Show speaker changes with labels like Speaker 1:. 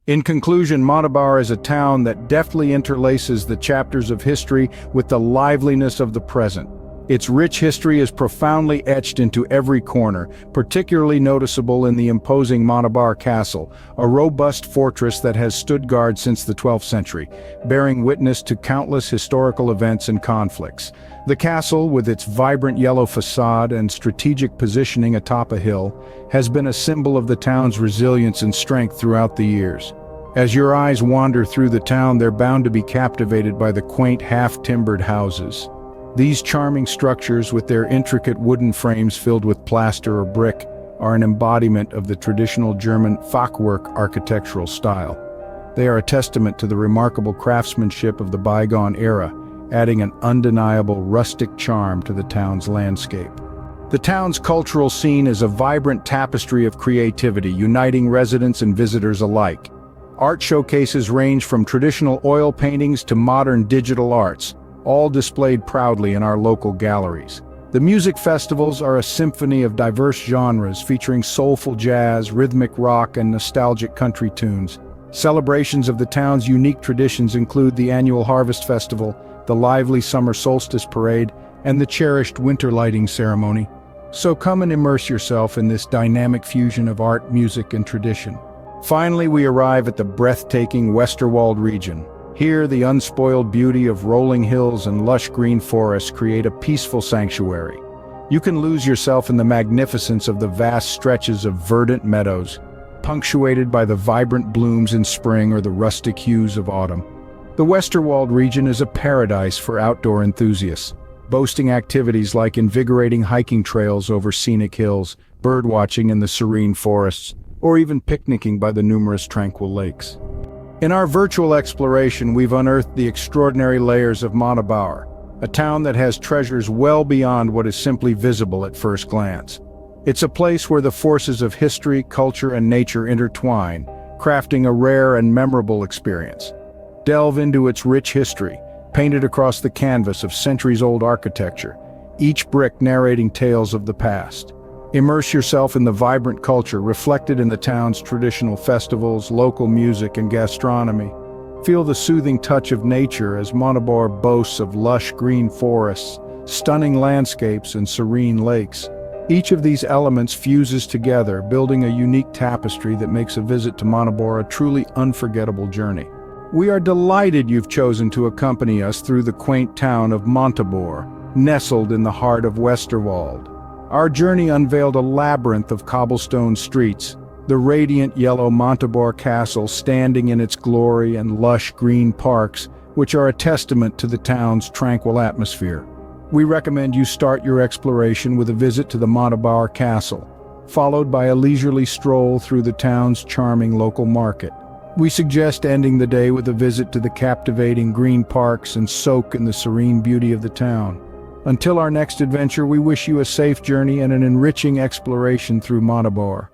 Speaker 1: In conclusion, Montabaur is a town that deftly interlaces the chapters of history with the liveliness of the present. Its rich history is profoundly etched into every corner, particularly noticeable in the imposing Montabaur Castle, a robust fortress that has stood guard since the 12th century, bearing witness to countless historical events and conflicts. The castle, with its vibrant yellow facade and strategic positioning atop a hill, has been a symbol of the town's resilience and strength throughout the years. As your eyes wander through the town, they're bound to be captivated by the quaint half-timbered houses. These charming structures, with their intricate wooden frames filled with plaster or brick, are an embodiment of the traditional German Fachwerk architectural style. They are a testament to the remarkable craftsmanship of the bygone era, adding an undeniable rustic charm to the town's landscape. The town's cultural scene is a vibrant tapestry of creativity, uniting residents and visitors alike. Art showcases range from traditional oil paintings to modern digital arts, all displayed proudly in our local galleries. The music festivals are a symphony of diverse genres featuring soulful jazz, rhythmic rock, and nostalgic country tunes. Celebrations of the town's unique traditions include the annual Harvest Festival, the lively summer solstice parade, and the cherished winter lighting ceremony. So come and immerse yourself in this dynamic fusion of art, music, and tradition. Finally, we arrive at the breathtaking Westerwald region. Here, the unspoiled beauty of rolling hills and lush green forests create a peaceful sanctuary. You can lose yourself in the magnificence of the vast stretches of verdant meadows, punctuated by the vibrant blooms in spring or the rustic hues of autumn. The Westerwald region is a paradise for outdoor enthusiasts, boasting activities like invigorating hiking trails over scenic hills, birdwatching in the serene forests, or even picnicking by the numerous tranquil lakes. In our virtual exploration, we've unearthed the extraordinary layers of Montabaur, a town that has treasures well beyond what is simply visible at first glance. It's a place where the forces of history, culture, and nature intertwine, crafting a rare and memorable experience. Delve into its rich history, painted across the canvas of centuries-old architecture, each brick narrating tales of the past. Immerse yourself in the vibrant culture reflected in the town's traditional festivals, local music, and gastronomy. Feel the soothing touch of nature as Montabaur boasts of lush green forests, stunning landscapes, and serene lakes. Each of these elements fuses together, building a unique tapestry that makes a visit to Montabaur a truly unforgettable journey. We are delighted you've chosen to accompany us through the quaint town of Montabaur, nestled in the heart of Westerwald. Our journey unveiled a labyrinth of cobblestone streets, the radiant yellow Montabaur Castle standing in its glory, and lush green parks, which are a testament to the town's tranquil atmosphere. We recommend you start your exploration with a visit to the Montabaur Castle, followed by a leisurely stroll through the town's charming local market. We suggest ending the day with a visit to the captivating green parks and soak in the serene beauty of the town. Until our next adventure, we wish you a safe journey and an enriching exploration through Montabaur.